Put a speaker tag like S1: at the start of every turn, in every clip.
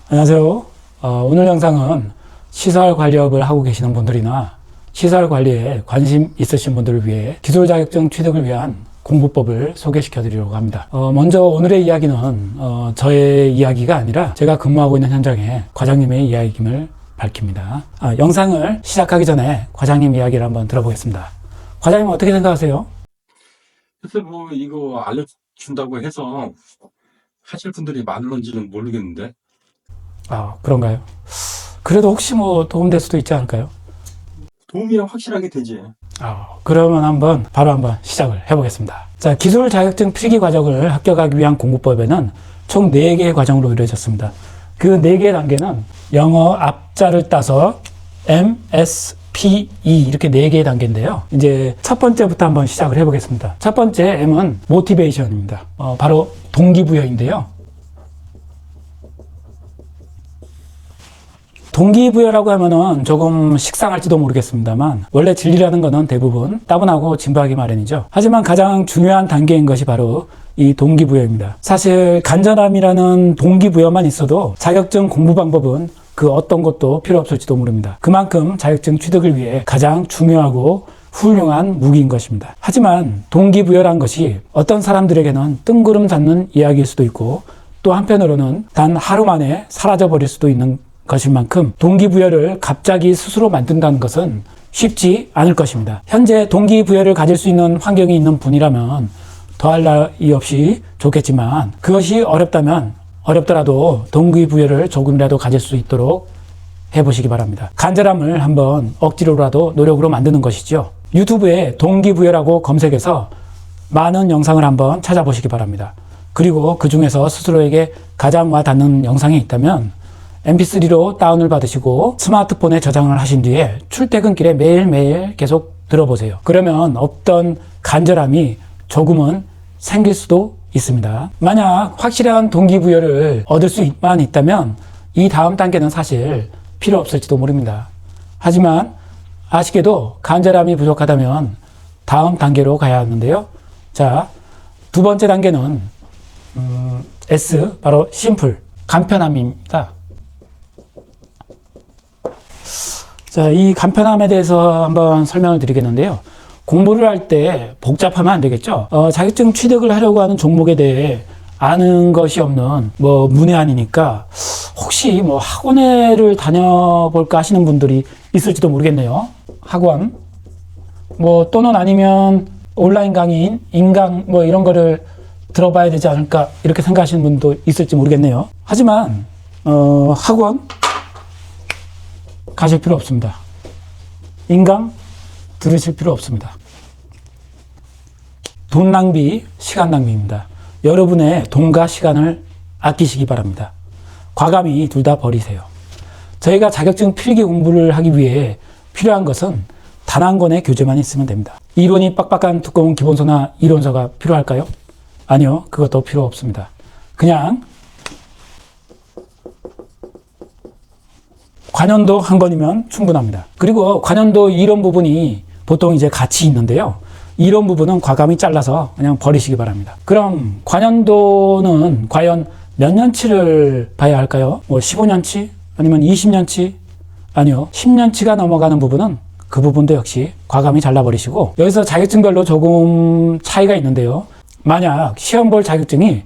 S1: 안녕하세요. 오늘 영상은 시설 관리업을 하고 계시는 분들이나 시설 관리에 관심 있으신 분들을 위해 기술 자격증 취득을 위한 공부법을 소개시켜 드리려고 합니다. 먼저 오늘의 이야기는 저의 이야기가 아니라 제가 근무하고 있는 현장의 과장님의 이야기임을 밝힙니다. 영상을 시작하기 전에 과장님 이야기를 한번 들어보겠습니다. 과장님 어떻게 생각하세요?
S2: 글쎄 이거 알려준다고 해서 하실 분들이 많은지는 모르겠는데.
S1: 그런가요? 그래도 혹시 도움될 수도 있지 않을까요?
S2: 도움이 확실하게 되지.
S1: 그러면 바로 한번 시작을 해보겠습니다. 자, 기술 자격증 필기 과정을 합격하기 위한 공부법에는 총 4개의 과정으로 이루어졌습니다. 그 4개의 단계는 영어 앞자를 따서 M, S, P, E 이렇게 4개의 단계인데요. 이제 첫 번째부터 한번 시작을 해보겠습니다. 첫 번째 M은 모티베이션입니다. 바로 동기부여인데요. 동기부여라고 하면은 조금 식상할지도 모르겠습니다만 원래 진리라는 것은 대부분 따분하고 진부하기 마련이죠. 하지만 가장 중요한 단계인 것이 바로 이 동기부여입니다. 사실 간절함이라는 동기부여만 있어도 자격증 공부 방법은 그 어떤 것도 필요 없을지도 모릅니다. 그만큼 자격증 취득을 위해 가장 중요하고 훌륭한 무기인 것입니다. 하지만 동기부여란 것이 어떤 사람들에게는 뜬구름 잡는 이야기일 수도 있고 또 한편으로는 단 하루 만에 사라져버릴 수도 있는 것일 만큼 동기부여를 갑자기 스스로 만든다는 것은 쉽지 않을 것입니다. 현재 동기부여를 가질 수 있는 환경이 있는 분이라면 더할 나위 없이 좋겠지만 그것이 어렵더라도 동기부여를 조금이라도 가질 수 있도록 해보시기 바랍니다. 간절함을 한번 억지로라도 노력으로 만드는 것이죠. 유튜브에 동기부여라고 검색해서 많은 영상을 한번 찾아보시기 바랍니다. 그리고 그 중에서 스스로에게 가장 와닿는 영상이 있다면 mp3로 다운을 받으시고 스마트폰에 저장을 하신 뒤에 출퇴근길에 매일매일 계속 들어보세요. 그러면 없던 간절함이 조금은 생길 수도 있습니다. 만약 확실한 동기부여를 얻을 수만 있다면 이 다음 단계는 사실 필요 없을지도 모릅니다. 하지만 아쉽게도 간절함이 부족하다면 다음 단계로 가야 하는데요. 자, 두 번째 단계는 S, 바로 심플, 간편함입니다. 자, 이 간편함에 대해서 한번 설명을 드리겠는데요. 공부를 할 때 복잡하면 안 되겠죠. 자격증 취득을 하려고 하는 종목에 대해 아는 것이 없는 문외한이니까 혹시 학원회를 다녀볼까 하시는 분들이 있을지도 모르겠네요. 학원 또는 아니면 온라인 강의인 인강 이런 거를 들어봐야 되지 않을까 이렇게 생각하시는 분도 있을지 모르겠네요. 하지만 학원 가실 필요 없습니다. 인강 들으실 필요 없습니다. 돈 낭비, 시간 낭비입니다. 여러분의 돈과 시간을 아끼시기 바랍니다. 과감히 둘 다 버리세요. 저희가 자격증 필기 공부를 하기 위해 필요한 것은 단 한 권의 교재만 있으면 됩니다. 이론이 빡빡한 두꺼운 기본서나 이론서가 필요할까요? 아니요, 그것도 필요 없습니다. 그냥 관연도 한 권이면 충분합니다. 그리고 관연도 이론 부분이 보통 이제 같이 있는데요. 이론 부분은 과감히 잘라서 그냥 버리시기 바랍니다. 그럼 관연도는 과연 몇 년치를 봐야 할까요? 15년치? 아니면 20년치? 아니요. 10년치가 넘어가는 부분은 그 부분도 역시 과감히 잘라버리시고 여기서 자격증별로 조금 차이가 있는데요. 만약 시험 볼 자격증이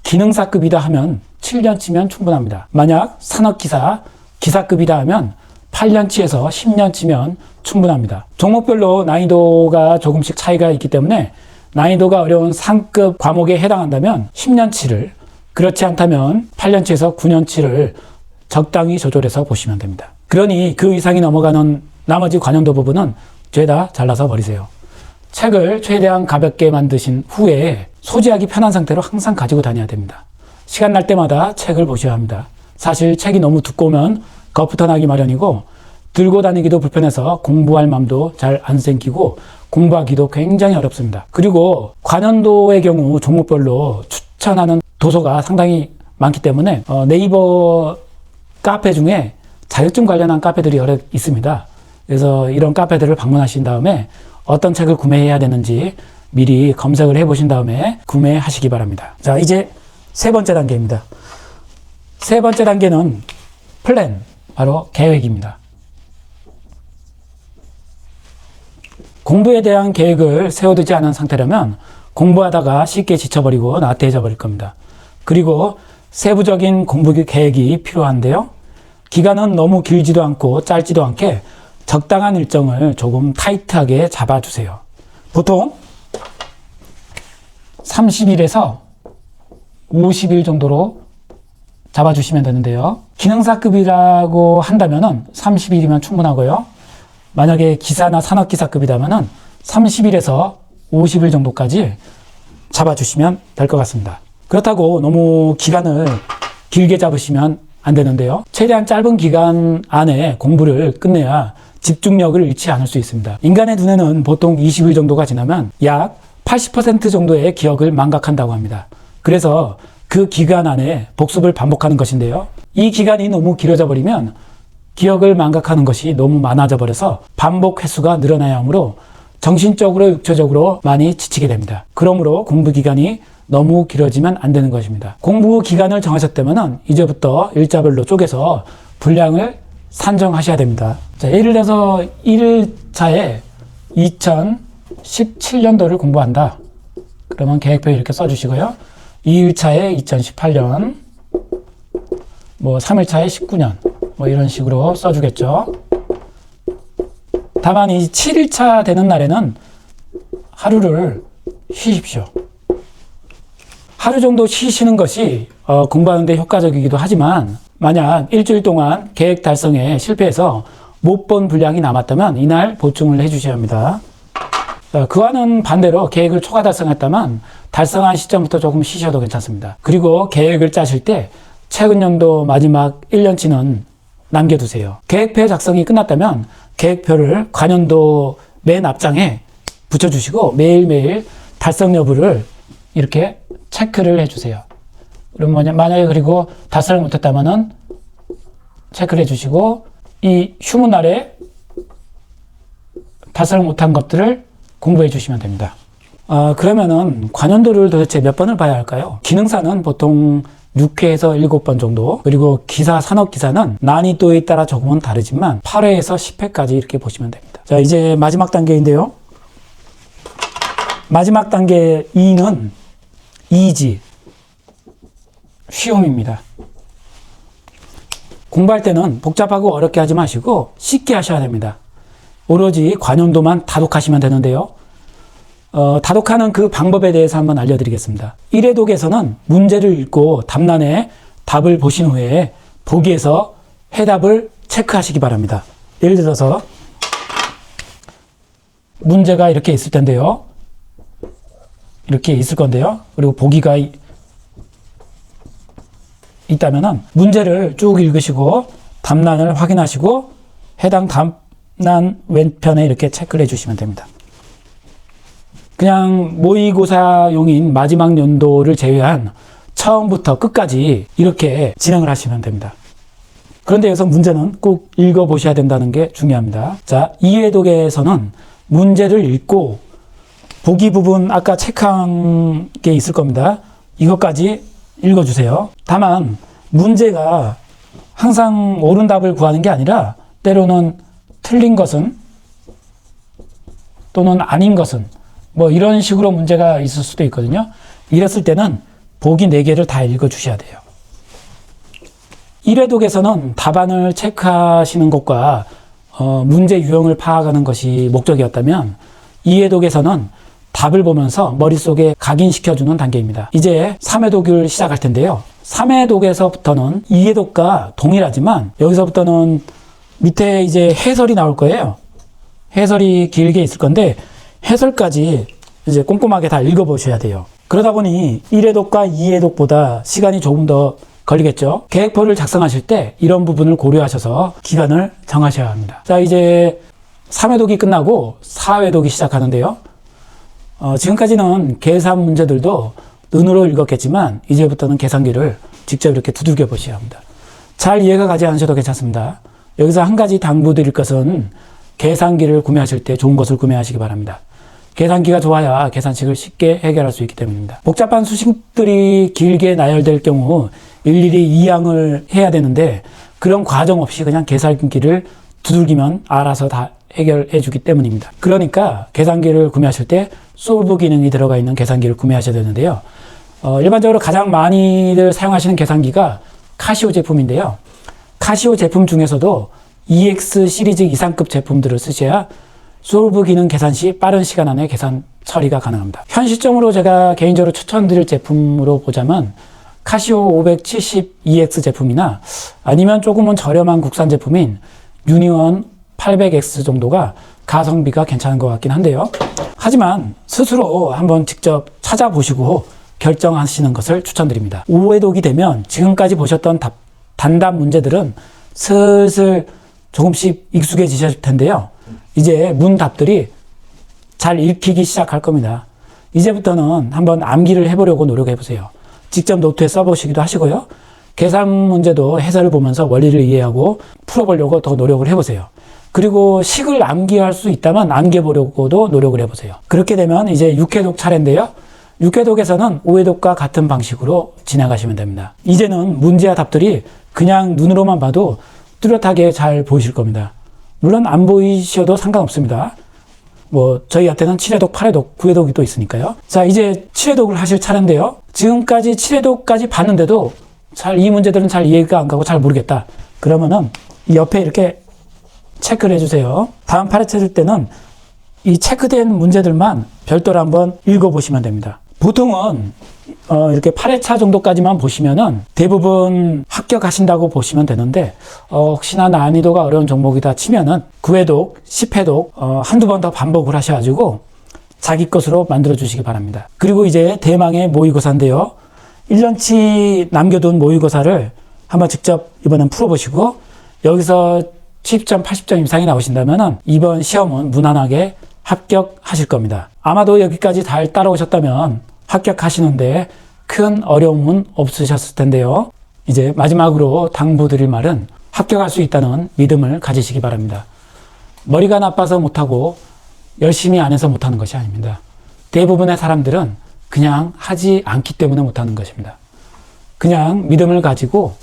S1: 기능사급이다 하면 7년치면 충분합니다. 만약 산업기사 기사급이다 하면 8년치에서 10년치면 충분합니다. 종목별로 난이도가 조금씩 차이가 있기 때문에 난이도가 어려운 상급 과목에 해당한다면 10년치를, 그렇지 않다면 8년치에서 9년치를 적당히 조절해서 보시면 됩니다. 그러니 그 이상이 넘어가는 나머지 관연도 부분은 죄다 잘라서 버리세요. 책을 최대한 가볍게 만드신 후에 소지하기 편한 상태로 항상 가지고 다녀야 됩니다. 시간 날 때마다 책을 보셔야 합니다. 사실 책이 너무 두꺼우면 겁부터 나기 마련이고 들고 다니기도 불편해서 공부할 마음도 잘 안 생기고 공부하기도 굉장히 어렵습니다. 그리고 관연도의 경우 종목별로 추천하는 도서가 상당히 많기 때문에 네이버 카페 중에 자격증 관련한 카페들이 여러 있습니다. 그래서 이런 카페들을 방문하신 다음에 어떤 책을 구매해야 되는지 미리 검색을 해보신 다음에 구매하시기 바랍니다. 자, 이제 세 번째 단계입니다. 세 번째 단계는 플랜, 바로 계획입니다. 공부에 대한 계획을 세워두지 않은 상태라면 공부하다가 쉽게 지쳐버리고 나태해져 버릴 겁니다. 그리고 세부적인 공부 계획이 필요한데요. 기간은 너무 길지도 않고 짧지도 않게 적당한 일정을 조금 타이트하게 잡아주세요. 보통 30일에서 50일 정도로 잡아주시면 되는데요. 기능사급이라고 한다면은 30일이면 충분하고요. 만약에 기사나 산업기사급이라면은 30일에서 50일 정도까지 잡아주시면 될 것 같습니다. 그렇다고 너무 기간을 길게 잡으시면 안 되는데요. 최대한 짧은 기간 안에 공부를 끝내야 집중력을 잃지 않을 수 있습니다. 인간의 눈에는 보통 20일 정도가 지나면 약 80% 정도의 기억을 망각한다고 합니다. 그래서 그 기간 안에 복습을 반복하는 것인데요. 이 기간이 너무 길어져 버리면 기억을 망각하는 것이 너무 많아져 버려서 반복 횟수가 늘어나야 하므로 정신적으로 육체적으로 많이 지치게 됩니다. 그러므로 공부 기간이 너무 길어지면 안 되는 것입니다. 공부 기간을 정하셨다면 이제부터 일자별로 쪼개서 분량을 산정하셔야 됩니다. 자, 예를 들어서 1일차에 2017년도를 공부한다. 그러면 계획표 이렇게 써주시고요. 2일차에 2018년, 3일차에 19년, 이런 식으로 써주겠죠. 다만 이 7일차 되는 날에는 하루를 쉬십시오. 하루 정도 쉬시는 것이 공부하는 데 효과적이기도 하지만 만약 일주일 동안 계획 달성에 실패해서 못 본 분량이 남았다면 이날 보충을 해주셔야 합니다. 그와는 반대로 계획을 초과 달성했다면 달성한 시점부터 조금 쉬셔도 괜찮습니다. 그리고 계획을 짜실 때 최근 연도 마지막 1년치는 남겨두세요. 계획표 작성이 끝났다면 계획표를 관연도 맨 앞장에 붙여주시고 매일매일 달성 여부를 이렇게 체크를 해주세요. 그럼 만약에 그리고 달성을 못했다면은 체크를 해주시고 이 휴무날에 달성을 못한 것들을 공부해 주시면 됩니다. 그러면은 관연도를 도대체 몇 번을 봐야 할까요? 기능사는 보통 6회에서 7번 정도, 그리고 기사, 산업기사는 난이도에 따라 조금은 다르지만 8회에서 10회까지 이렇게 보시면 됩니다. 자, 이제 마지막 단계인데요. 마지막 단계 2는 이지, 쉬움입니다. 공부할 때는 복잡하고 어렵게 하지 마시고 쉽게 하셔야 됩니다. 오로지 관연도만 다독하시면 되는데요. 다독하는 그 방법에 대해서 한번 알려드리겠습니다. 1회 독에서는 문제를 읽고 답란에 답을 보신 후에 보기에서 해답을 체크하시기 바랍니다. 예를 들어서 문제가 이렇게 있을 텐데요. 이렇게 있을 건데요. 그리고 보기가 있다면은 문제를 쭉 읽으시고 답란을 확인하시고 해당 답란 왼편에 이렇게 체크를 해주시면 됩니다. 그냥 모의고사용인 마지막 연도를 제외한 처음부터 끝까지 이렇게 진행을 하시면 됩니다. 그런데 여기서 문제는 꼭 읽어보셔야 된다는 게 중요합니다. 자, 2회 독에서는 문제를 읽고 보기 부분 아까 체크한 게 있을 겁니다. 이것까지 읽어주세요. 다만 문제가 항상 옳은 답을 구하는 게 아니라 때로는 틀린 것은 또는 아닌 것은 이런 식으로 문제가 있을 수도 있거든요. 이랬을 때는 보기 4개를 다 읽어주셔야 돼요. 1회 독에서는 답안을 체크하시는 것과 문제 유형을 파악하는 것이 목적이었다면 2회 독에서는 답을 보면서 머릿속에 각인시켜주는 단계입니다. 이제 3회 독을 시작할 텐데요. 3회 독에서부터는 2회 독과 동일하지만 여기서부터는 밑에 이제 해설이 나올 거예요. 해설이 길게 있을 건데 해설까지 이제 꼼꼼하게 다 읽어보셔야 돼요. 그러다 보니 1회 독과 2회 독보다 시간이 조금 더 걸리겠죠. 계획표를 작성하실 때 이런 부분을 고려하셔서 기간을 정하셔야 합니다. 자, 이제 3회 독이 끝나고 4회 독이 시작하는데요. 지금까지는 계산 문제들도 눈으로 읽었겠지만 이제부터는 계산기를 직접 이렇게 두들겨 보셔야 합니다. 잘 이해가 가지 않으셔도 괜찮습니다. 여기서 한 가지 당부드릴 것은 계산기를 구매하실 때 좋은 것을 구매하시기 바랍니다. 계산기가 좋아야 계산식을 쉽게 해결할 수 있기 때문입니다. 복잡한 수식들이 길게 나열될 경우 일일이 이항을 해야 되는데 그런 과정 없이 그냥 계산기를 두들기면 알아서 다 해결해 주기 때문입니다. 그러니까 계산기를 구매하실 때 솔브 기능이 들어가 있는 계산기를 구매하셔야 되는데요. 일반적으로 가장 많이들 사용하시는 계산기가 카시오 제품인데요. 카시오 제품 중에서도 EX 시리즈 이상급 제품들을 쓰셔야 솔브 기능 계산 시 빠른 시간 안에 계산 처리가 가능합니다. 현 시점으로 제가 개인적으로 추천드릴 제품으로 보자면 카시오 570EX 제품이나 아니면 조금은 저렴한 국산 제품인 유니온 800X 정도가 가성비가 괜찮은 것 같긴 한데요. 하지만 스스로 한번 직접 찾아보시고 결정하시는 것을 추천드립니다. 오해독이 되면 지금까지 보셨던 단답 문제들은 슬슬 조금씩 익숙해지실 텐데요. 이제 문답들이 잘 읽히기 시작할 겁니다. 이제부터는 한번 암기를 해보려고 노력해보세요. 직접 노트에 써보시기도 하시고요. 계산 문제도 해설을 보면서 원리를 이해하고 풀어보려고 더 노력을 해보세요. 그리고 식을 암기할 수 있다면 암기해보려고도 노력을 해보세요. 그렇게 되면 이제 6회독 차례인데요. 6회독에서는 5회독과 같은 방식으로 진행하시면 됩니다. 이제는 문제와 답들이 그냥 눈으로만 봐도 뚜렷하게 잘 보이실 겁니다. 물론 안 보이셔도 상관없습니다. 저희한테는 7회독, 8회독, 9회독이 또 있으니까요. 자, 이제 7회독을 하실 차례인데요. 지금까지 7회독까지 봤는데도 이 문제들은 잘 이해가 안 가고 잘 모르겠다. 그러면은 이 옆에 이렇게 체크를 해주세요. 다음 8회차 때는 이 체크된 문제들만 별도로 한번 읽어보시면 됩니다. 보통은 이렇게 8회차 정도까지만 보시면은 대부분 합격하신다고 보시면 되는데 혹시나 난이도가 어려운 종목이다 치면은 9회독, 10회독 한두 번 더 반복을 하셔가지고 자기 것으로 만들어 주시기 바랍니다. 그리고 이제 대망의 모의고사인데요. 1년치 남겨둔 모의고사를 한번 직접 이번엔 풀어보시고 여기서 70점, 80점 이상이 나오신다면은 이번 시험은 무난하게 합격하실 겁니다. 아마도 여기까지 잘 따라오셨다면 합격하시는데 큰 어려움은 없으셨을 텐데요. 이제 마지막으로 당부드릴 말은 합격할 수 있다는 믿음을 가지시기 바랍니다. 머리가 나빠서 못하고 열심히 안 해서 못하는 것이 아닙니다. 대부분의 사람들은 그냥 하지 않기 때문에 못하는 것입니다. 그냥 믿음을 가지고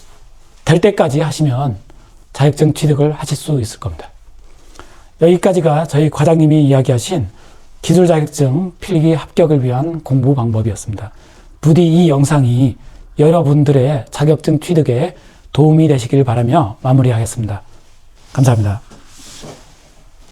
S1: 될 때까지 하시면 자격증 취득을 하실 수 있을 겁니다. 여기까지가 저희 과장님이 이야기하신 기술 자격증 필기 합격을 위한 공부 방법이었습니다. 부디 이 영상이 여러분들의 자격증 취득에 도움이 되시길 바라며 마무리하겠습니다. 감사합니다.